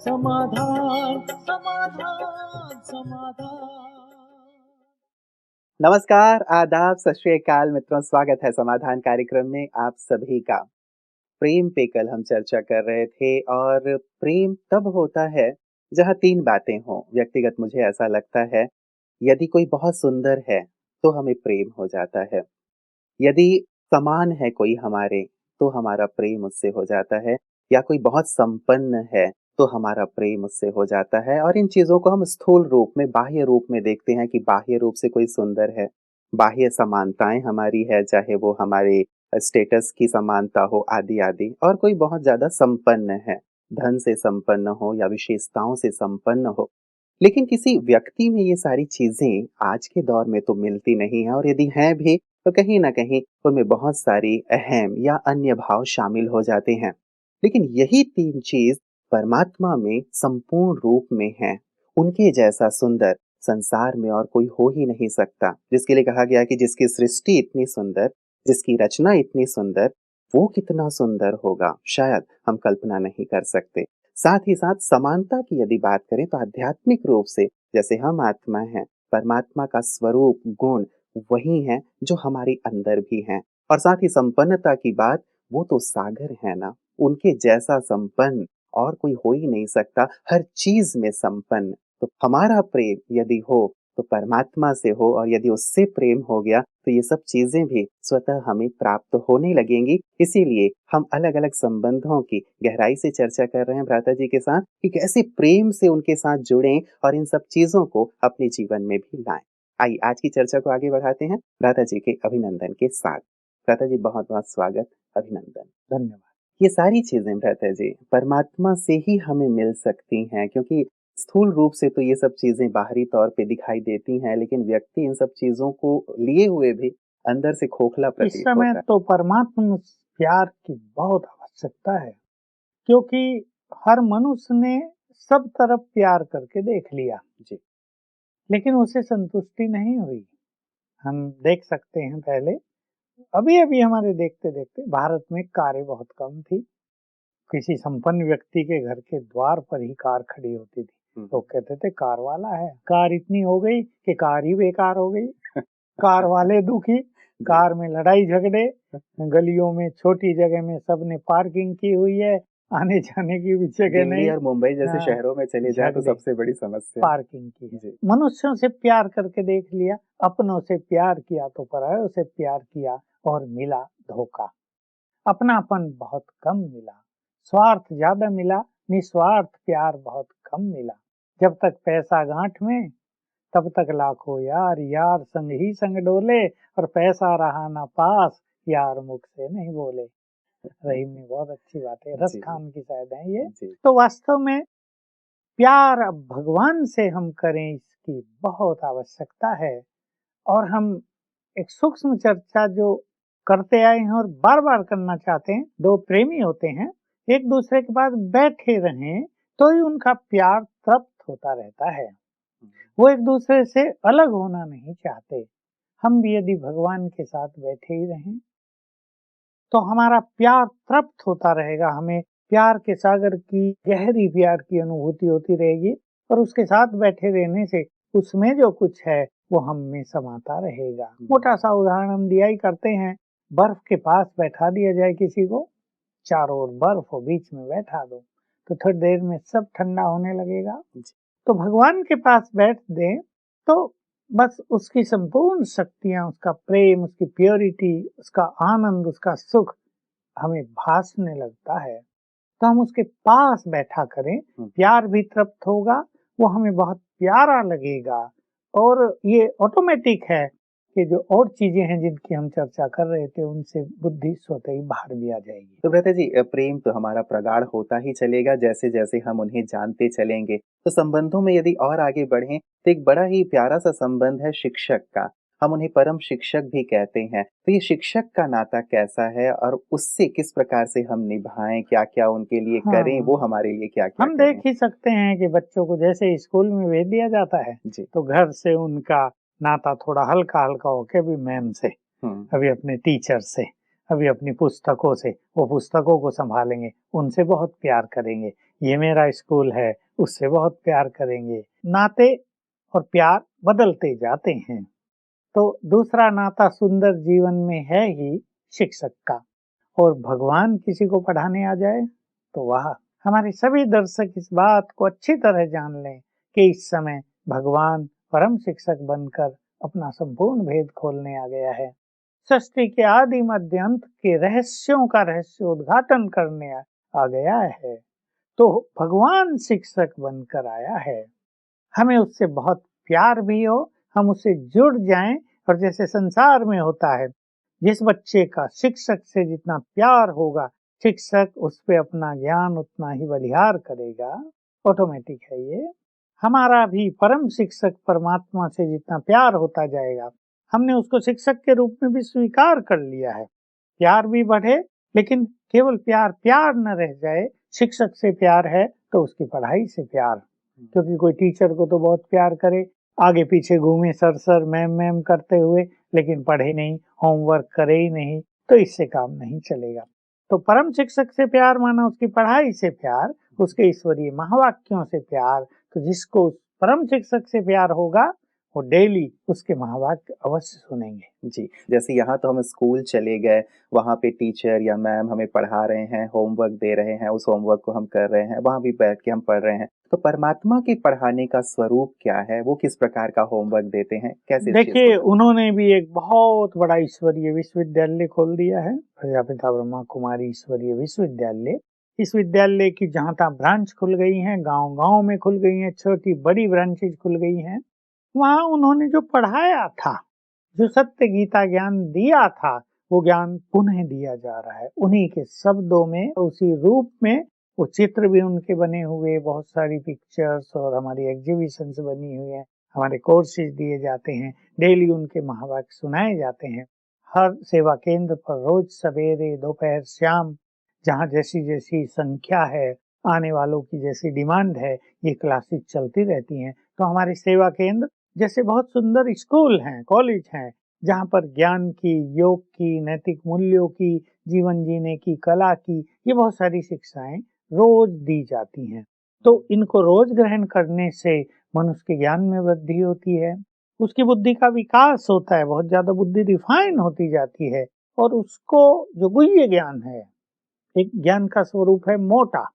समाधान समाधान समाधान। नमस्कार, आदाब, सत श्री अकाल मित्रों, स्वागत है समाधान कार्यक्रम में आप सभी का। प्रेम पे कल हम चर्चा कर रहे थे और प्रेम तब होता है जहाँ 3 बातें हों। व्यक्तिगत मुझे ऐसा लगता है, यदि कोई बहुत सुंदर है तो हमें प्रेम हो जाता है। यदि समान है कोई हमारे तो हमारा प्रेम उससे हो जाता है, या कोई बहुत संपन्न है तो हमारा प्रेम उससे हो जाता है। और इन चीज़ों को हम स्थूल रूप में, बाह्य रूप में देखते हैं कि बाह्य रूप से कोई सुंदर है, बाह्य समानताएं हमारी है, चाहे वो हमारे स्टेटस की समानता हो, आदि आदि। और कोई बहुत ज्यादा संपन्न है, धन से संपन्न हो या विशेषताओं से संपन्न हो, लेकिन किसी व्यक्ति में ये सारी चीजें आज के दौर में तो मिलती नहीं है, और यदि हैं भी तो कहीं ना कहीं उनमें बहुत सारी अहम या अन्य भाव शामिल हो जाते हैं। लेकिन यही 3 चीज परमात्मा में संपूर्ण रूप में है। उनके जैसा सुंदर संसार में और कोई हो ही नहीं सकता, जिसके लिए कहा गया कि जिसकी सृष्टि इतनी सुंदर, जिसकी रचना इतनी सुंदर, वो कितना सुंदर होगा शायद हम कल्पना नहीं कर सकते। साथ ही साथ समानता की यदि बात करें तो आध्यात्मिक रूप से जैसे हम आत्मा हैं, परमात्मा का स्वरूप गुण वही है जो हमारे अंदर भी हैं। और साथ ही संपन्नता की बात, वो तो सागर है ना, उनके जैसा संपन्न और कोई हो ही नहीं सकता, हर चीज में संपन्न। तो हमारा प्रेम यदि हो तो परमात्मा से हो, और यदि उससे प्रेम हो गया तो ये सब चीजें भी स्वतः हमें प्राप्त होने लगेंगी। इसीलिए हम अलग अलग संबंधों की गहराई से चर्चा कर रहे हैं भ्राता जी के साथ कि कैसे प्रेम से उनके साथ जुड़ें और इन सब चीजों को अपने जीवन में भी लाएं। आइए आज की चर्चा को आगे बढ़ाते हैं भ्राता जी के अभिनंदन के साथ। भ्राता जी बहुत बहुत स्वागत, अभिनंदन। धन्यवाद। ये सारी चीजें भ्राता जी परमात्मा से ही हमें मिल सकती हैं, क्योंकि स्थूल रूप से तो ये सब चीजें बाहरी तौर पे दिखाई देती हैं, लेकिन व्यक्ति इन सब चीजों को लिए हुए भी अंदर से खोखला इस प्रतीत समय होता है। तो परमात्मा प्यार की बहुत आवश्यकता है, क्योंकि हर मनुष्य ने सब तरफ प्यार करके देख लिया, जी। लेकिन उसे संतुष्टि नहीं हुई। हम देख सकते हैं पहले, अभी अभी हमारे देखते देखते भारत में कारें बहुत कम थी। किसी संपन्न व्यक्ति के घर के द्वार पर ही कार खड़ी होती थी। लोग कहते थे कार वाला है। कार इतनी हो गई कि कार ही बेकार हो गई। कार वाले दुखी, कार में लड़ाई झगड़े, गलियों में छोटी जगह में सबने पार्किंग की हुई है, आने जाने की भी जगह दिल्ली नहीं। और मुंबई जैसे हाँ, शहरों में चले जाए तो झगड़े, सबसे बड़ी समस्या। पार्किंग की है। जी। मनुष्यों से प्यार करके देख लिया, अपनों से प्यार किया तो परायों से प्यार किया और मिला धोखा। अपनापन बहुत कम मिला, स्वार्थ ज्यादा मिला, निस्वार्थ प्यार बहुत कम मिला। जब तक पैसा गांठ में तब तक लाखों यार, यार संग ही संग डोले, और पैसा रहा ना पास, यार मुख से नहीं बोले। रहीम ने बहुत अच्छी बात है, रस जी। खान की शायद है ये। जी। तो वास्तव में प्यार अब भगवान से हम करें, इसकी बहुत आवश्यकता है। और हम एक सूक्ष्म चर्चा जो करते आए हैं और बार बार करना चाहते हैं, दो प्रेमी होते हैं, एक दूसरे के पास बैठे रहें तो ही उनका प्यार तृप्त होता रहता है। वो एक दूसरे से अलग होना नहीं चाहते। हम भी यदि भगवान के साथ बैठे ही रहें तो हमारा प्यार तृप्त होता रहेगा, हमें प्यार के सागर की, गहरी प्यार की अनुभूति होती रहेगी, और उसके साथ बैठे रहने से उसमें जो कुछ है वो हम में समाता रहेगा। मोटा सा उदाहरण हम दिया ही करते हैं, बर्फ के पास बैठा दिया जाए किसी को, चारों ओर बर्फ हो, बीच में बैठा दो, तो थोड़ी देर में सब ठंडा होने लगेगा। तो भगवान के पास बैठ दें तो बस उसकी संपूर्ण शक्तियां, उसका प्रेम, उसकी प्योरिटी, उसका आनंद, उसका सुख हमें भासने लगता है। तो हम उसके पास बैठा करें, प्यार भी तृप्त होगा, वो हमें बहुत प्यारा लगेगा। और ये ऑटोमेटिक है कि जो और चीजें हैं जिनकी हम चर्चा कर रहे थे, उनसे बुद्धि स्वतः ही बाहर भी आ जाएगी। तो भ्राता जी, प्रेम तो हमारा प्रगाढ़ होता ही चलेगा जैसे जैसे हम उन्हें जानते चलेंगे। तो संबंधों में यदि और आगे बढ़ें तो एक बड़ा ही प्यारा सा संबंध है शिक्षक का। हम उन्हें परम शिक्षक भी कहते हैं। तो ये शिक्षक का नाता कैसा है और उससे किस प्रकार से हम निभाएं, क्या क्या उनके लिए करें, वो हाँ, हमारे लिए क्या क्या हम करें? देख ही सकते हैं कि बच्चों को जैसे स्कूल में भेज दिया जाता है, जी। तो घर से उनका नाता थोड़ा हल्का हल्का होके भी मैम से, हम्म। अभी अपने टीचर से, अभी अपनी पुस्तकों से, वो पुस्तकों को संभालेंगे, उनसे बहुत प्यार करेंगे। ये मेरा स्कूल है, उससे बहुत प्यार करेंगे। नाते और प्यार बदलते जाते हैं। तो दूसरा नाता सुंदर जीवन में है ही शिक्षक का। और भगवान किसी को पढ़ाने आ जाए तो वाह, हमारे सभी दर्शक इस बात को अच्छी तरह जान लें कि इस समय भगवान परम शिक्षक बनकर अपना संपूर्ण भेद खोलने आ गया है। सृष्टि के आदि मध्य अंत के रहस्यों का रहस्य उद्घाटन करने आ गया है। तो भगवान शिक्षक बनकर आया है। हमें उससे बहुत प्यार भी हो, हम उससे जुड़ जाएं। और जैसे संसार में होता है, जिस बच्चे का शिक्षक से जितना प्यार होगा, शिक्षक उस पे अपना ज्ञान उतना ही बलिहार करेगा। ऑटोमेटिक है ये। हमारा भी परम शिक्षक परमात्मा से जितना प्यार होता जाएगा, हमने उसको शिक्षक के रूप में भी स्वीकार कर लिया है। प्यार भी बढ़े, लेकिन केवल प्यार प्यार न रह जाए। शिक्षक से प्यार है तो उसकी पढ़ाई से प्यार। क्योंकि कोई टीचर को तो बहुत प्यार करे, आगे पीछे घूमे सर सर मैम मैम करते हुए, लेकिन पढ़े नहीं, होमवर्क करे ही नहीं, तो इससे काम नहीं चलेगा। तो परम शिक्षक से प्यार माना उसकी पढ़ाई से प्यार, उसके ईश्वरीय महावाक्यों से प्यार। तो जिसको परम शिक्षक से प्यार होगा, वो डेली उसके महावाक्य अवश्य सुनेंगे। जी, जैसे यहाँ तो हम स्कूल चले गए, वहाँ पे टीचर या मैम हमें पढ़ा रहे हैं, होमवर्क दे रहे हैं, उस होमवर्क को हम कर रहे हैं, वहाँ भी बैठ के हम पढ़ रहे हैं। तो परमात्मा के पढ़ाने का स्वरूप क्या है? वो किस प्रकार का होमवर्क देते हैं? कैसे इस चीज़ को देखिए, करते हैं? उन्होंने भी एक बहुत बड़ा ईश्वरीय विश्वविद्यालय खोल दिया है, प्रजापिता ब्रह्मा कुमारी ईश्वरीय विश्वविद्यालय। इस विद्यालय की जहाँ तहाँ ब्रांच खुल गई हैं, गांव-गांव में खुल गई हैं, छोटी बड़ी ब्रांचेज खुल गई हैं। वहाँ उन्होंने जो पढ़ाया था, जो सत्य गीता ज्ञान दिया था, वो ज्ञान पुनः दिया जा रहा है। उन्हीं के शब्दों में, उसी रूप में। वो चित्र भी उनके बने हुए, बहुत सारी पिक्चर्स और हमारी एग्जीबिशंस बनी हुई हैं, हमारे कोर्सेज दिए जाते हैं, डेली उनके महावाक्य सुनाए जाते हैं। हर सेवा केंद्र पर रोज सवेरे दोपहर शाम, जहाँ जैसी जैसी संख्या है, आने वालों की जैसी डिमांड है, ये क्लासेस चलती रहती हैं। तो हमारे सेवा केंद्र जैसे बहुत सुंदर स्कूल हैं, कॉलेज हैं, जहाँ पर ज्ञान की, योग की, नैतिक मूल्यों की, जीवन जीने की कला की, ये बहुत सारी शिक्षाएं रोज दी जाती हैं। तो इनको रोज ग्रहण करने से मनुष्य के ज्ञान में वृद्धि होती है, उसकी बुद्धि का विकास होता है, बहुत ज्यादा बुद्धि रिफाइन होती जाती है। और उसको जो गुह्य ज्ञान है, एक ज्ञान का स्वरूप है मोटा,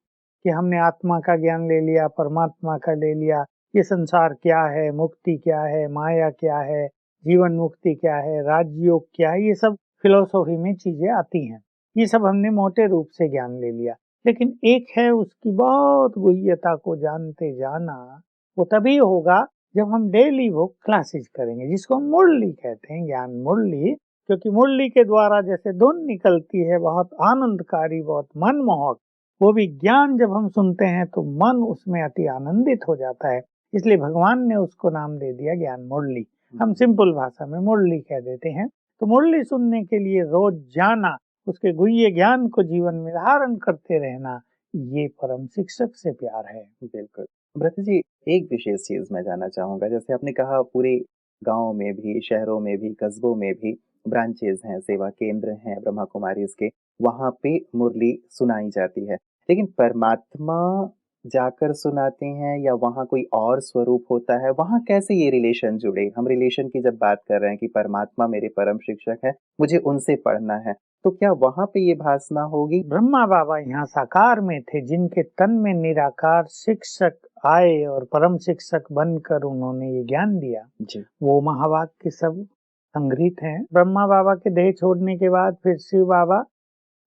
कि हमने आत्मा का ज्ञान ले लिया, परमात्मा का ले लिया, ये संसार क्या है, मुक्ति क्या है, माया क्या है, जीवन मुक्ति क्या है, राजयोग क्या है, ये सब फिलोसॉफी में चीजें आती हैं। ये सब हमने मोटे रूप से ज्ञान ले लिया। लेकिन एक है उसकी बहुत गुह्यता को जानते जाना, वो तभी होगा जब हम डेली वो क्लासेस करेंगे, जिसको हम मुरली कहते हैं, ज्ञान मुरली। क्योंकि मुरली के द्वारा जैसे धुन निकलती है, बहुत आनंदकारी, बहुत मनमोहक, वो भी ज्ञान जब हम सुनते हैं तो मन उसमें अति आनंदित हो जाता है। इसलिए भगवान ने उसको नाम दे दिया ज्ञान मुरली। हम सिंपल भाषा में मुरली कह देते हैं। तो मुरली सुनने के लिए रोज जाना, उसके गुह्य ज्ञान को जीवन में धारण करते रहना, ये परम शिक्षक से प्यार है। बिल्कुल। भ्राता जी, एक विशेष चीज़ मैं जानना चाहूँगा, जैसे आपने कहा पूरे गाँव में भी, शहरों में भी, कस्बों में भी ब्रांचेज़ हैं, सेवा केंद्र हैं ब्रह्मा कुमारीज़ के, वहाँ पे मुरली सुनाई जाती है। लेकिन परमात्मा जाकर सुनाते हैं या वहाँ कोई और स्वरूप होता है? वहाँ कैसे ये रिलेशन जुड़े? हम रिलेशन की जब बात कर रहे हैं कि परमात्मा मेरे परम शिक्षक हैं, मुझे उनसे पढ़ना है, तो क्या वहाँ पे ये भासना होगी? ब्रह्मा बाबा यहाँ साकार में थे, जिनके तन में निराकार शिक्षक आए और परम शिक्षक बनकर उन्होंने ये ज्ञान दिया। जी। वो महावाक्य सब संग्रहित हैं। ब्रह्मा बाबा के देह छोड़ने के बाद फिर शिव बाबा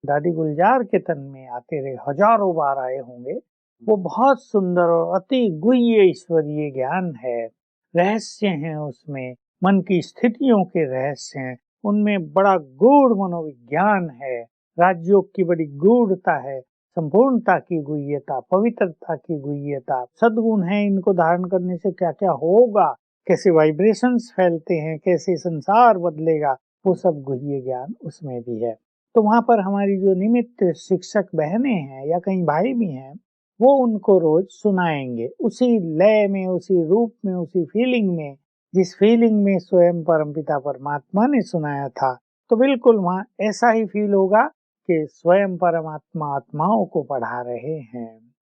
दादी गुलजार के तन में आते रहे, हजारों बार आए होंगे। वो बहुत सुंदर और अति गुह्य ईश्वरीय ज्ञान है, रहस्य हैं उसमें, मन की स्थितियों के रहस्य हैं, उनमें बड़ा गूढ़ मनोविज्ञान है, राजयोग की बड़ी गूढ़ता है, संपूर्णता की गुह्यता, पवित्रता की गुह्यता, सद्गुण है, इनको धारण करने से क्या क्या होगा, कैसे वाइब्रेशंस फैलते हैं, कैसे संसार बदलेगा, वो सब गुह्य ज्ञान उसमें भी है। तो वहाँ पर हमारी जो निमित्त शिक्षक बहनें हैं या कहीं भाई भी हैं, वो उनको रोज सुनाएंगे, उसी लय में, उसी रूप में, उसी फीलिंग में, जिस फीलिंग में स्वयं परमपिता परमात्मा ने सुनाया था। तो बिल्कुल वहाँ ऐसा ही फील होगा कि स्वयं परमात्मा आत्माओं को पढ़ा रहे हैं।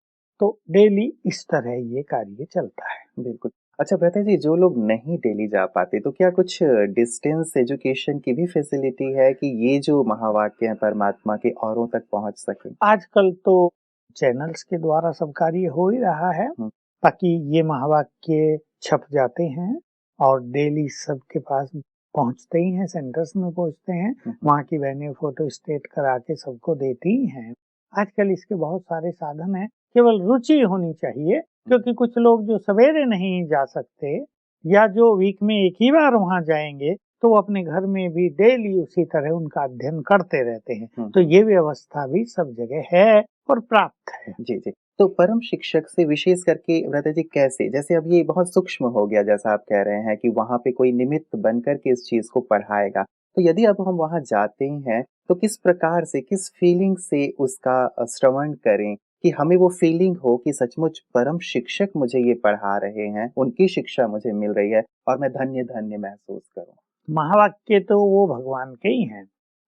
तो डेली इस तरह ये कार्य चलता है। बिल्कुल। अच्छा भ्राता जी, जो लोग नहीं डेली जा पाते तो क्या कुछ डिस्टेंस एजुकेशन की भी फैसिलिटी है कि ये जो महावाक्य हैं परमात्मा के औरों तक पहुँच सके? आजकल तो चैनल्स के द्वारा सब कार्य हो ही रहा है, हुँ, ताकि ये महावाक्य छप जाते हैं और डेली सबके पास पहुंचते ही हैं, सेंटर्स में पहुंचते हैं। हुँ, हुँ, वहाँ की बहनें फोटो स्टेट करा के सबको देती ही हैं। आजकल इसके बहुत सारे साधन हैं, केवल रुचि होनी चाहिए। हुँ, क्योंकि कुछ लोग जो सवेरे नहीं जा सकते या जो वीक में एक ही बार वहाँ जाएंगे, तो वो अपने घर में भी डेली उसी तरह उनका अध्ययन करते रहते हैं। हुँ, तो हुँ। ये व्यवस्था भी सब जगह है और प्राप्त है। जी, जी। तो परम शिक्षक से विशेष करके भ्राता जी कैसे? जैसे अब ये बहुत सूक्ष्म हो गया जैसा आप कह रहे हैं कि वहाँ पे कोई निमित्त बन कर के इस चीज़ को पढ़ाएगा। तो यदि अब हम वहाँ जाते ही हैं, तो किस प्रकार से, किस फीलिंग से उसका श्रवण करें कि हमें वो फीलिंग हो कि सचमुच परम शिक्षक मुझे ये पढ़ा रहे हैं, उनकी शिक्षा मुझे मिल रही है और मैं धन्य-धन्य महसूस करूँ? महावाक्य तो वो भगवान के ही हैं।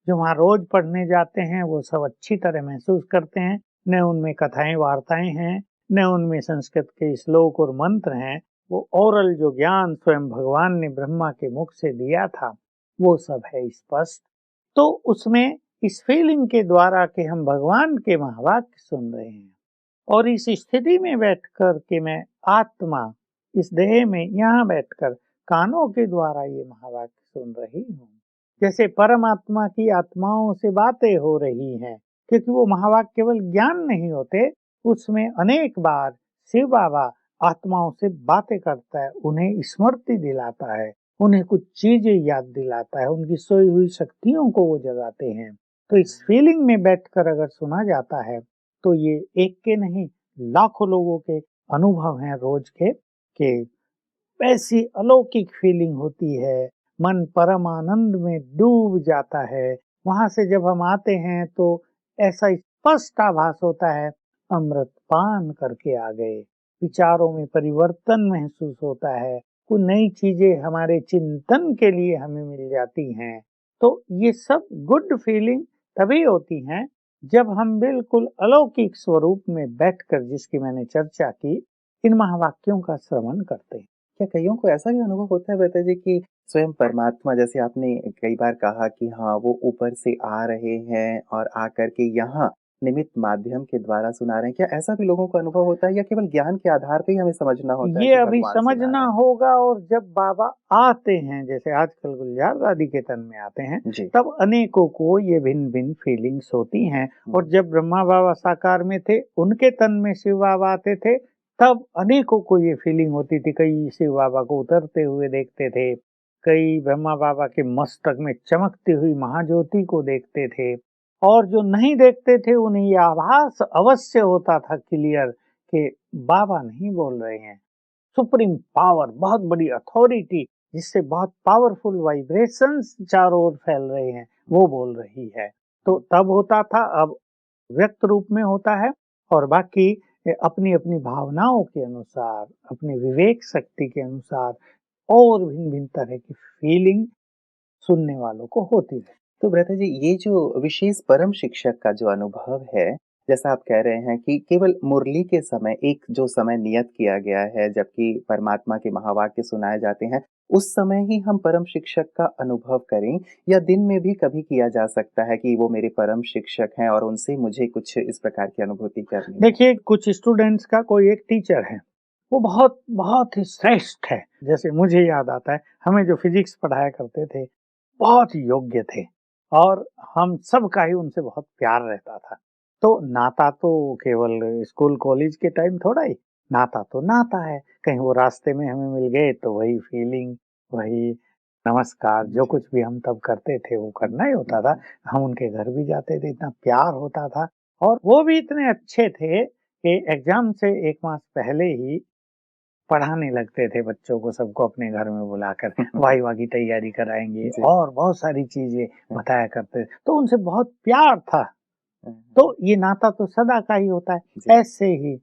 जो वहाँ रोज पढ़ने जाते हैं वो सब अच्छी तरह महसूस करते हैं। न उनमें कथाएं वार्ताएं हैं, न उनमें संस्कृत के श्लोक और मंत्र हैं। वो ओरल जो ज्ञान स्वयं भगवान ने ब्रह्मा के मुख से दिया था, वो सब है स्पष्ट। तो उसमें इस फीलिंग के द्वारा कि हम भगवान के महावाक्य सुन रहे हैं, और इस स्थिति में बैठकर के मैं आत्मा इस देह में यहाँ बैठकर कानों के द्वारा ये महावाक्य सुन रही हूँ, जैसे परमात्मा की आत्माओं से बातें हो रही हैं। क्योंकि वो महावाक्य केवल ज्ञान नहीं होते, उसमें अनेक बार शिव बाबा आत्माओं से बातें करता है, उन्हें स्मृति दिलाता है, उन्हें कुछ चीजें याद दिलाता है, उनकी सोई हुई शक्तियों को वो जगाते हैं। तो इस फीलिंग में बैठकर अगर सुना जाता है, तो ये एक के नहीं लाखों लोगों के अनुभव हैं रोज के, कि ऐसी अलौकिक फीलिंग होती है, मन परम आनंद में डूब जाता है। वहां से जब हम आते हैं तो ऐसा स्पष्ट आभास होता है, अमृत पान करके आ गए। विचारों में परिवर्तन महसूस होता है, कुछ नई चीजें हमारे चिंतन के लिए हमें मिल जाती हैं। तो ये सब गुड फीलिंग तभी होती हैं जब हम बिल्कुल अलौकिक स्वरूप में बैठकर, जिसकी मैंने चर्चा की, इन महावाक्यों का श्रवण करते हैं। क्या कइयों को ऐसा भी अनुभव होता है भ्राता जी कि स्वयं परमात्मा, जैसे आपने कई बार कहा कि हाँ, वो ऊपर से आ रहे हैं और आकर के यहाँ निमित्त माध्यम के द्वारा सुना रहे हैं, क्या ऐसा भी लोगों को अनुभव होता है या केवल ज्ञान के आधार पे ही हमें समझना होता है ये कि अभी भगवान सुना समझना रहे हैं? होगा, और जब बाबा आते हैं, जैसे आजकल गुलजार दादी के तन में आते हैं, जी। तब अनेकों को ये भिन्न भिन्न फीलिंग्स होती हैं। हुँ, और जब ब्रह्मा बाबा साकार में थे, उनके तन में शिव बाबा आते थे, तब अनेकों को ये फीलिंग होती थी। कई शिव बाबा को उतरते हुए देखते थे, कई ब्रह्मा बाबा के मस्तक में चमकती हुई महाज्योति को देखते थे, और जो नहीं देखते थे उन्हें ये आभास अवश्य होता था क्लियर, कि बाबा नहीं बोल रहे हैं। सुप्रीम पावर, बहुत बड़ी अथॉरिटी, जिससे बहुत पावरफुल वाइब्रेशंस चारों ओर फैल रहे हैं, वो बोल रही है। तो तब होता था, अब व्यक्त रूप में होता है। और बाकी अपनी अपनी भावनाओं के अनुसार, अपने विवेक शक्ति के अनुसार और भिन्न भिन्न तरह की फीलिंग सुनने वालों को होती है। तो भ्राता जी, ये जो विशेष परम शिक्षक का जो अनुभव है, जैसा आप कह रहे हैं कि केवल मुरली के समय एक जो समय नियत किया गया है, जबकि परमात्मा के महावाक्य सुनाए जाते हैं, उस समय ही हम परम शिक्षक का अनुभव करें या दिन में भी कभी किया जा सकता है कि वो मेरे परम शिक्षक हैं और उनसे मुझे कुछ इस प्रकार की अनुभूति करनी है? देखिए, कुछ स्टूडेंट्स का कोई एक टीचर है, वो बहुत बहुत ही श्रेष्ठ है। जैसे मुझे याद आता है, हमें जो फिजिक्स पढ़ाया करते थे, बहुत योग्य थे, और हम सब का ही उनसे बहुत प्यार रहता था। तो नाता तो केवल स्कूल कॉलेज के टाइम थोड़ा ही, नाता तो नाता है। कहीं वो रास्ते में हमें मिल गए तो वही फीलिंग, वही नमस्कार, जो जी। कुछ भी हम तब करते थे वो करना ही होता था। हम उनके घर भी जाते थे, इतना प्यार होता था। और वो भी इतने अच्छे थे कि एग्जाम से 1 मास पहले ही पढ़ाने लगते थे बच्चों को, सबको अपने घर में बुलाकर वाइवा की तैयारी कराएँगे जी। और बहुत सारी चीज़ें बताया करते थे। तो उनसे बहुत प्यार था। हुँ, तो ये नाता तो सदा का ही होता जी। है। ऐसे ही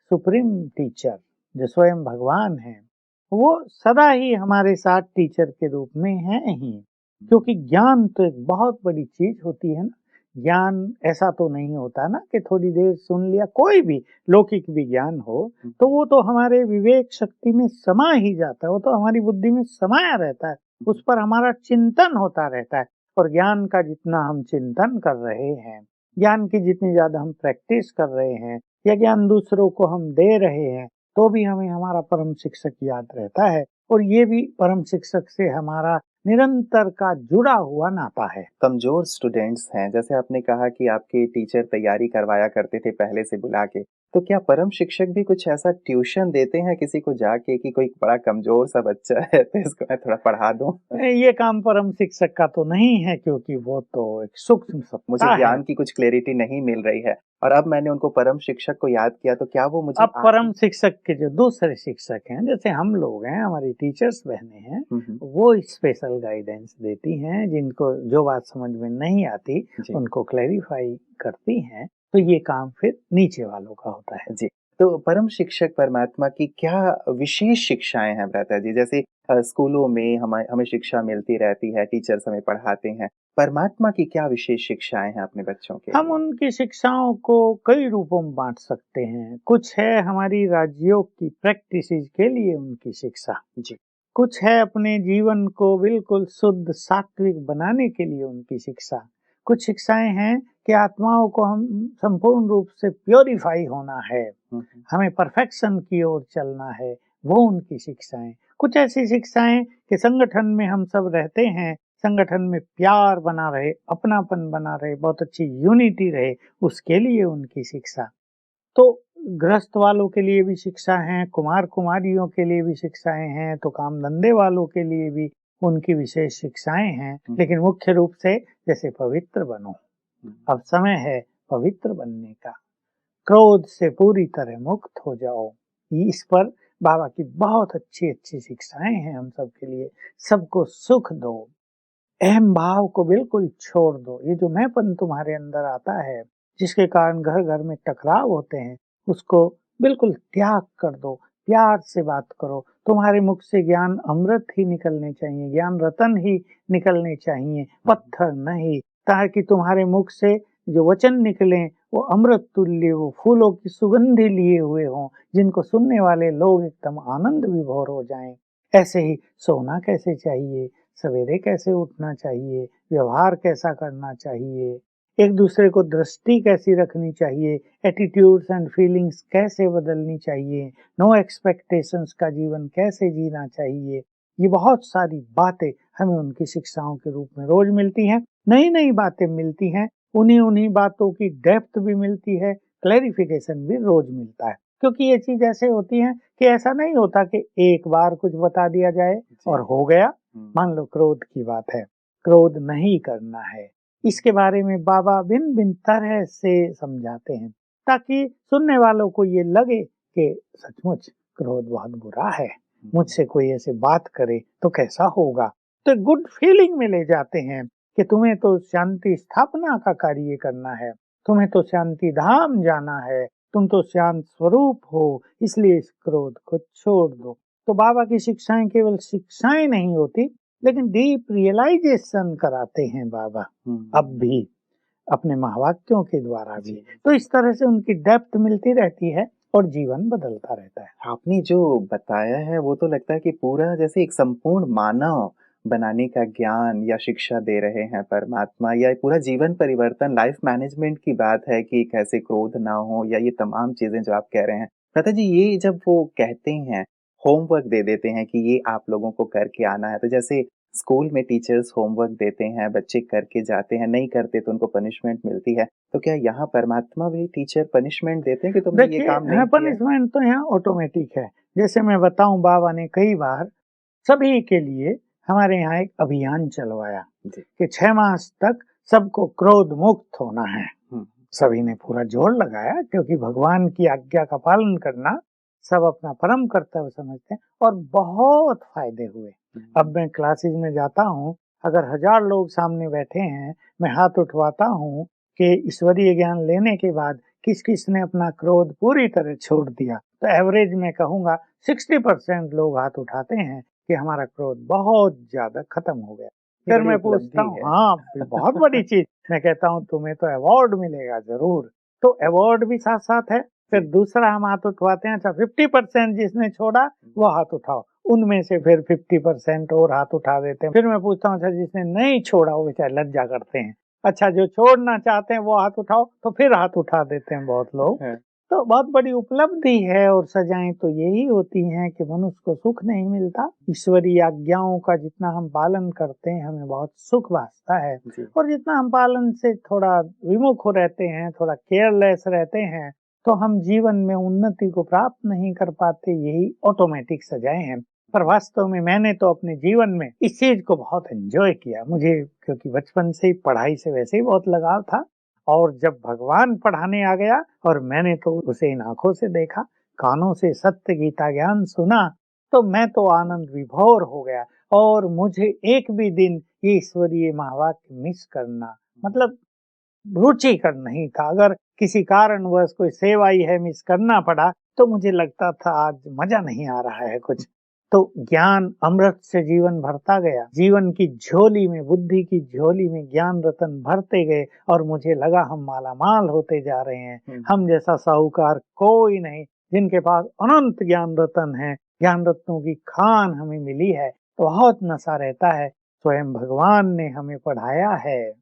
सुप्रीम टीचर, जो स्वयं भगवान हैं, वो सदा ही हमारे साथ टीचर के रूप में हैं ही। क्योंकि ज्ञान तो एक बहुत बड़ी चीज़ होती है ना, ज्ञान ऐसा तो नहीं होता ना कि थोड़ी देर सुन लिया, कोई भी लौकिक भी ज्ञान हो तो वो तो हमारे विवेक शक्ति में समा ही जाता है, वो तो हमारी बुद्धि में समाया रहता है, उस पर हमारा चिंतन होता रहता है। और ज्ञान का जितना हम चिंतन कर रहे हैं, ज्ञान की जितनी ज्यादा हम प्रैक्टिस कर रहे हैं या ज्ञान दूसरों को हम दे रहे हैं, तो भी हमें हमारा परम शिक्षक याद रहता है। और ये भी परम शिक्षक से हमारा निरंतर का जुड़ा हुआ नाता है। कमजोर स्टूडेंट्स हैं, जैसे आपने कहा कि आपके टीचर तैयारी करवाया करते थे पहले से बुला के, तो क्या परम शिक्षक भी कुछ ऐसा ट्यूशन देते हैं किसी को जाके कि कोई बड़ा कमजोर सा बच्चा है तो इसको मैं थोड़ा पढ़ा दूं? ये काम परम शिक्षक का तो नहीं है, क्योंकि वो तो एक सूक्ष्म मुझे सत्ता है। ज्ञान की कुछ क्लैरिटी नहीं मिल रही है और अब मैंने उनको परम शिक्षक को याद किया, तो क्या वो मुझे अब परम शिक्षक के जो दूसरे शिक्षक हैं, जैसे हम लोग हैं, हमारी टीचर्स बहनें हैं, हम्म, वो स्पेशल गाइडेंस देती हैं, जिनको जो बात समझ में नहीं आती जी उनको क्लैरिफाई करती हैं, तो ये काम फिर नीचे वालों का होता है। जी। तो परम शिक्षक परमात्मा की क्या विशेष शिक्षाएं हैं भ्राता जी? जैसे स्कूलों में हमें शिक्षा मिलती रहती है, टीचर्स हमें पढ़ाते हैं, परमात्मा की क्या विशेष शिक्षाएं हैं अपने बच्चों के हम लिए? उनकी शिक्षाओं को कई रूपों में बांट सकते हैं। कुछ है हमारी राजयोग की प्रैक्टिसेस के लिए उनकी शिक्षा, जी कुछ है अपने जीवन को बिल्कुल शुद्ध सात्विक बनाने के लिए उनकी शिक्षा, कुछ शिक्षाएं हैं कि आत्माओं को हम संपूर्ण रूप से प्योरीफाई होना है, हम्म, हमें परफेक्शन की ओर चलना है, वो उनकी शिक्षाएं। कुछ ऐसी शिक्षाएं कि संगठन में हम सब रहते हैं, संगठन में प्यार बना रहे, अपनापन बना रहे, बहुत अच्छी यूनिटी रहे, उसके लिए उनकी शिक्षा। तो गृहस्थ वालों के लिए भी शिक्षा है, कुमार कुमारियों के लिए भी शिक्षाएं हैं, तो काम धंधे वालों के लिए भी उनकी विशेष शिक्षाएं हैं। लेकिन मुख्य रूप से जैसे पवित्र बनो, अब समय है पवित्र बनने का, क्रोध से पूरी तरह मुक्त हो जाओ, इस पर बाबा की बहुत अच्छी अच्छी शिक्षाएं हैं हम सब के लिए। सबको सुख दो, अहम भाव को बिल्कुल छोड़ दो, ये जो मैंपन तुम्हारे अंदर आता है, जिसके कारण घर घर में टकराव होते हैं, उसको बिल्कुल त्याग कर दो, प्यार से बात करो। तुम्हारे मुख से ज्ञान अमृत ही निकलने चाहिए, ज्ञान रतन ही निकलने चाहिए, पत्थर नहीं, ताकि तुम्हारे मुख से जो वचन निकले वो अमृत तुल्य हो, फूलों की सुगंधि लिए हुए हों, जिनको सुनने वाले लोग एकदम आनंद विभोर हो जाएं। ऐसे ही सोना कैसे चाहिए, सवेरे कैसे उठना चाहिए, व्यवहार कैसा करना चाहिए, एक दूसरे को दृष्टि कैसी रखनी चाहिए, एटीट्यूड्स एंड फीलिंग्स कैसे बदलनी चाहिए, नो एक्सपेक्टेशंस का जीवन कैसे जीना चाहिए, ये बहुत सारी बातें हमें उनकी शिक्षाओं के रूप में रोज मिलती हैं। नई नई बातें मिलती हैं, उन्हीं उन्हीं बातों की डेप्थ भी मिलती है, क्लैरिफिकेशन भी रोज मिलता है। क्योंकि ये चीज ऐसे होती है कि ऐसा नहीं होता कि एक बार कुछ बता दिया जाए और हो गया। मान लो क्रोध की बात है, क्रोध नहीं करना है, इसके बारे में बाबा भिन्न भिन्न तरह से समझाते हैं, ताकि सुनने वालों को ये लगे कि सचमुच क्रोध बहुत बुरा है, मुझसे कोई ऐसे बात करे तो कैसा होगा। तो गुड फीलिंग में ले जाते हैं कि तुम्हें तो शांति स्थापना का कार्य करना है, तुम्हें तो शांति धाम जाना है, तुम तो शांत स्वरूप हो, इसलिए इस क्रोध को छोड़ दो। तो बाबा की शिक्षाएं केवल शिक्षाएं नहीं होती, लेकिन डीप रियलाइजेशन कराते हैं बाबा अब भी अपने महावाक्यों के द्वारा भी। तो इस तरह से उनकी डेप्थ मिलती रहती है और जीवन बदलता रहता है। आपने जो बताया है वो तो लगता है कि पूरा जैसे एक संपूर्ण मानव बनाने का ज्ञान या शिक्षा दे रहे हैं परमात्मा, या पूरा जीवन परिवर्तन, लाइफ मैनेजमेंट की बात है कि कैसे क्रोध ना हो, या ये तमाम चीजें जो आप कह रहे हैं। लता जी, ये जब वो कहते हैं, होमवर्क दे देते हैं कि ये आप लोगों को करके आना है, तो जैसे स्कूल में टीचर्स होमवर्क देते हैं, बच्चे करके जाते हैं, नहीं करते तो उनको पनिशमेंट मिलती है, तो क्या यहाँ परमात्मा भी टीचर पनिशमेंट देते हैं कि तुमने ये काम नहीं किया? पनिशमेंट तो यहाँ ऑटोमेटिक है। जैसे मैं बताऊं, बाबा ने कई बार सभी के लिए हमारे यहाँ एक अभियान चलवाया कि 6 मास तक सबको क्रोध मुक्त होना है। सभी ने पूरा जोर लगाया, क्योंकि भगवान की आज्ञा का पालन करना सब अपना परम कर्तव्य समझते हैं, और बहुत फायदे हुए। अब मैं क्लासेस में जाता हूँ, अगर 1000 लोग सामने बैठे हैं, मैं हाथ उठवाता हूँ कि ईश्वरीय ज्ञान लेने के बाद किस किस ने अपना क्रोध पूरी तरह छोड़ दिया, तो एवरेज में कहूंगा 60% लोग हाथ उठाते हैं कि हमारा क्रोध बहुत ज्यादा खत्म हो गया। फिर बड़ी मैं उपलब्धि पूछता हूँ, है। हाँ, बहुत बड़ी चीज़। मैं कहता हूँ तुम्हें तो अवार्ड मिलेगा ज़रूर। तो अवार्ड भी साथ-साथ है। फिर जी। दूसरा हम हाथ उठवाते हैं, अच्छा 50% जिसने छोड़ा वो हाथ उठाओ। उनमें से फिर 50% और हाथ उठा देते हैं। फिर मैं पूछता हूँ, अच्छा जिसने नहीं छोड़ा वो बेचारे लज्जा करते हैं। अच्छा जो छोड़ना चाहते हैं वो हाथ उठाओ, तो फिर हाथ उठा देते हैं बहुत लोग। हाँ, तो बहुत बड़ी उपलब्धि है और सजाएँ तो यही होती हैं कि मनुष्य को सुख नहीं मिलता। ईश्वरीय आज्ञाओं का जितना हम पालन करते हैं, हमें बहुत सुख वाटता है जी। और जितना हम पालन से थोड़ा विमुख हो रहते हैं, थोड़ा केयरलेस रहते हैं, तो हम जीवन में उन्नति को प्राप्त नहीं कर पाते, यही ऑटोमेटिक सजाएँ हैं। पर वास्तव में मैंने तो अपने जीवन में इस चीज़ को बहुत एन्जॉय किया। मुझे क्योंकि बचपन से ही पढ़ाई से वैसे ही बहुत लगाव था और जब भगवान पढ़ाने आ गया और मैंने तो उसे इन आँखों से देखा, कानों से सत्य गीता ज्ञान सुना, तो मैं तो आनंद विभोर हो गया और मुझे एक भी दिन ये ईश्वरीय महावाक्य मिस करना मतलब रुचिकर नहीं था। अगर किसी कारणवश कोई सेवा ही है मिस करना पड़ा, तो मुझे लगता था आज मज़ा नहीं आ रहा है कुछ। तो ज्ञान अमृत से जीवन भरता गया। जीवन की झोली में, बुद्धि की झोली में ज्ञान रतन भरते गए और मुझे लगा हम मालामाल होते जा रहे हैं। हुँ, हम जैसा साहूकार कोई नहीं, जिनके पास अनंत ज्ञान रतन है। ज्ञान रत्नों की खान हमें मिली है, तो बहुत नशा रहता है। स्वयं भगवान ने हमें पढ़ाया है।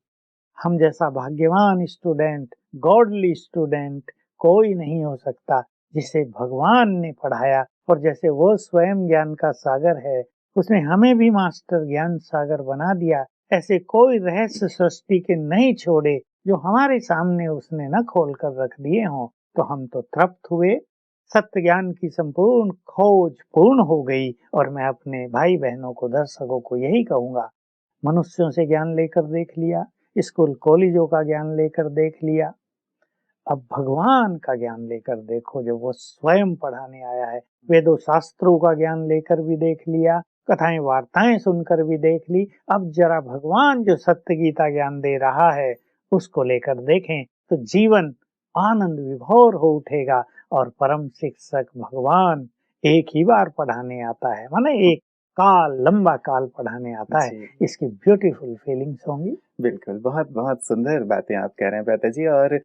हम जैसा भाग्यवान स्टूडेंट, गॉडली स्टूडेंट कोई नहीं हो सकता जिसे भगवान ने पढ़ाया और जैसे वो स्वयं ज्ञान का सागर है, उसने हमें भी मास्टर ज्ञान सागर बना दिया। ऐसे कोई रहस्य सृष्टि के नहीं छोड़े जो हमारे सामने उसने न खोल कर रख दिए हों, तो हम तो तृप्त हुए। सत्य ज्ञान की संपूर्ण खोज पूर्ण हो गई और मैं अपने भाई बहनों को, दर्शकों को यही कहूंगा, मनुष्यों से ज्ञान लेकर देख लिया, स्कूल कॉलेजों का ज्ञान लेकर देख लिया, अब भगवान का ज्ञान लेकर देखो जो वो स्वयं पढ़ाने आया है। वेदों शास्त्रों का ज्ञान लेकर भी देख लिया, कथाएं वार्ताएं सुनकर भी देख ली। अब जरा भगवान जो सत्य गीता ज्ञान दे रहा है उसको लेकर देखें तो जीवन आनंद विभोर हो उठेगा और परम शिक्षक भगवान एक ही बार पढ़ाने आता है, माने एक काल, लंबा काल पढ़ाने आता है। जी। इसकी ब्यूटीफुल फीलिंग्स होंगी। बिल्कुल, बहुत-बहुत सुंदर बातें आप कह रहे हैं भ्राता जी। और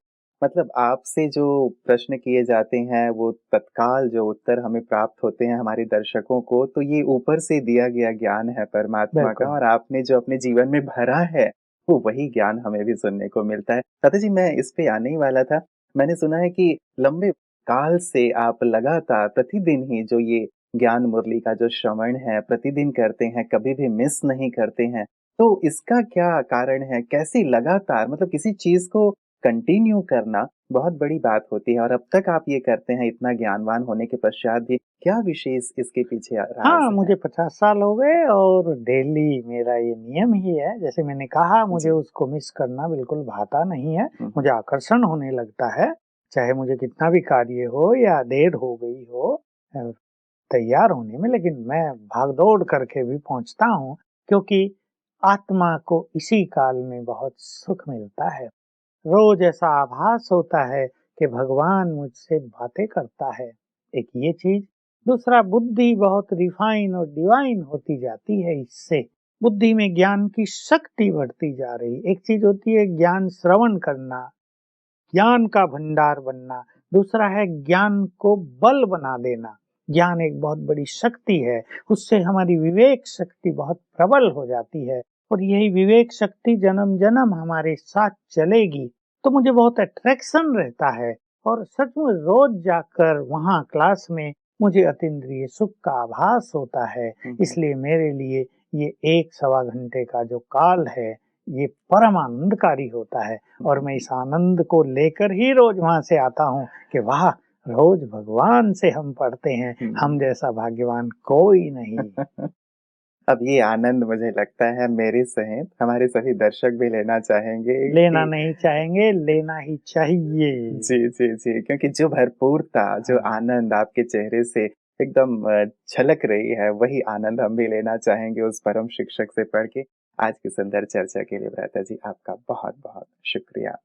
मतलब आपसे जो प्रश्न किए जाते हैं, वो तत्काल जो उत्तर हमें प्राप्त होते हैं हमारे दर्शकों को, तो ये ऊपर से दिया गया ज्ञान है परमात्मा का, बिल्कुल। और आपने जो अपने जीवन में भरा है, वो वही ज्ञान हमें भी सुनने को मिलता है। भ्राता जी, मैं इस पे आने ही वाला था। मैंने सुना है कि लंबे काल से आप लगातार प्रतिदिन ही जो ये ज्ञान मुरली का जो श्रवण है, प्रतिदिन करते हैं, कभी भी मिस नहीं करते हैं। तो इसका क्या कारण है? कैसे लगातार, मतलब किसी चीज़ को कंटिन्यू करना बहुत बड़ी बात होती है, और अब तक आप ये करते हैं इतना ज्ञानवान होने के पश्चात भी, क्या विशेष इसके पीछे हाँ, राज़ है? मुझे 50 साल हो गए और डेली मेरा ये नियम ही है। जैसे मैंने कहा मुझे जी। उसको मिस करना बिल्कुल भाता नहीं है। हुँ, मुझे हुँ। आकर्षण होने लगता है, चाहे मुझे कितना भी कार्य हो या देर हो गई हो अ, तैयार होने में, लेकिन मैं भाग-दौड़ करके भी पहुँचता हूँ क्योंकि आत्मा को इसी काल में बहुत सुख मिलता है। रोज ऐसा आभास होता है कि भगवान मुझसे बातें करता है, एक ये चीज। दूसरा, बुद्धि बहुत रिफाइन और डिवाइन होती जाती है इससे। बुद्धि में ज्ञान की शक्ति बढ़ती जा रही। एक चीज होती है ज्ञान श्रवण करना, ज्ञान का भंडार बनना। दूसरा है ज्ञान को बल बना देना। ज्ञान एक बहुत बड़ी शक्ति है, उससे हमारी विवेक शक्ति बहुत प्रबल हो जाती है और यही विवेक शक्ति जन्म जन्म हमारे साथ चलेगी। तो मुझे बहुत अट्रैक्शन रहता है और सचमुच रोज जाकर वहाँ क्लास में मुझे अतीन्द्रिय सुख का आभास होता है। हुँ, हुँ। इसलिए मेरे लिए ये 1 सवा घंटे का जो काल है, ये परम आनंदकारी होता है और मैं इस आनंद को लेकर ही रोज वहां से आता हूँ कि वाह, रोज भगवान से हम पढ़ते हैं, हम हुँ। जैसा भाग्यवान कोई नहीं। अब ये आनंद मुझे लगता है मेरे सहित हमारे सभी दर्शक भी लेना चाहेंगे लेना कि नहीं चाहेंगे, लेना ही चाहिए। जी, जी, जी, क्योंकि जो भरपूरता, जो हाँ, आनंद आपके चेहरे से एकदम छलक रही है, वही आनंद हम भी लेना चाहेंगे उस परम शिक्षक से पढ़ के। आज की सुंदर चर्चा के लिए भ्राता जी आपका बहुत-बहुत शुक्रिया।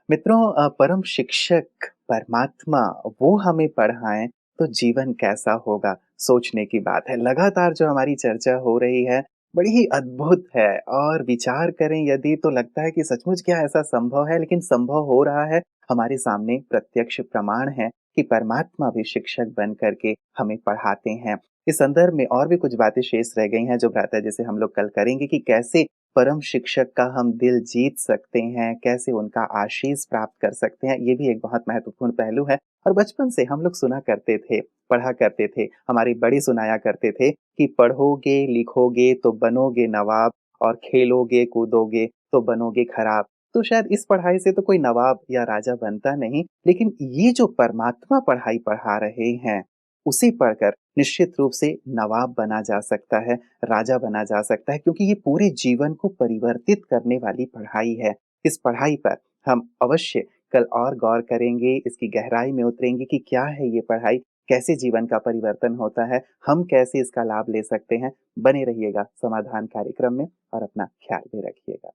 मित्रों, परम शिक्षक परमात्मा वो हमें पढ़ाएँ तो जीवन कैसा होगा, सोचने की बात है। लगातार जो हमारी चर्चा हो रही है, बड़ी ही अद्भुत है और विचार करें यदि तो लगता है कि सचमुच क्या ऐसा संभव है, लेकिन संभव हो रहा है। हमारे सामने प्रत्यक्ष प्रमाण है कि परमात्मा भी शिक्षक बन करके हमें पढ़ाते हैं। इस संदर्भ में और भी कुछ बातें शेष रह गई हैं जो प्रातः जैसे हम लोग कल करेंगे कि कैसे परम शिक्षक का हम दिल जीत सकते हैं, कैसे उनका आशीष प्राप्त कर सकते हैं, ये भी एक बहुत महत्वपूर्ण पहलू है। और बचपन से हम लोग सुना करते थे, पढ़ा करते थे, हमारे बड़े सुनाया करते थे कि पढ़ोगे, लिखोगे तो बनोगे नवाब और खेलोगे, कूदोगे तो बनोगे खराब। तो शायद इस पढ़ाई से तो कोई नवाब या राजा बनता नहीं, लेकिन ये जो परमात्मा पढ़ाई पढ़ा रहे हैं, उसे पढ़कर निश्चित रूप से नवाब बना जा सकता है, राजा बना जा सकता है क्योंकि ये पूरे जीवन को परिवर्तित करने वाली पढ़ाई है। इस पढ़ाई पर हम अवश्य कल और गौर करेंगे, इसकी गहराई में उतरेंगे कि क्या है ये पढ़ाई, कैसे जीवन का परिवर्तन होता है, हम कैसे इसका लाभ ले सकते हैं। बने रहिएगा समाधान कार्यक्रम में और अपना ख्याल भी रखिएगा।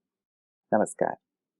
नमस्कार।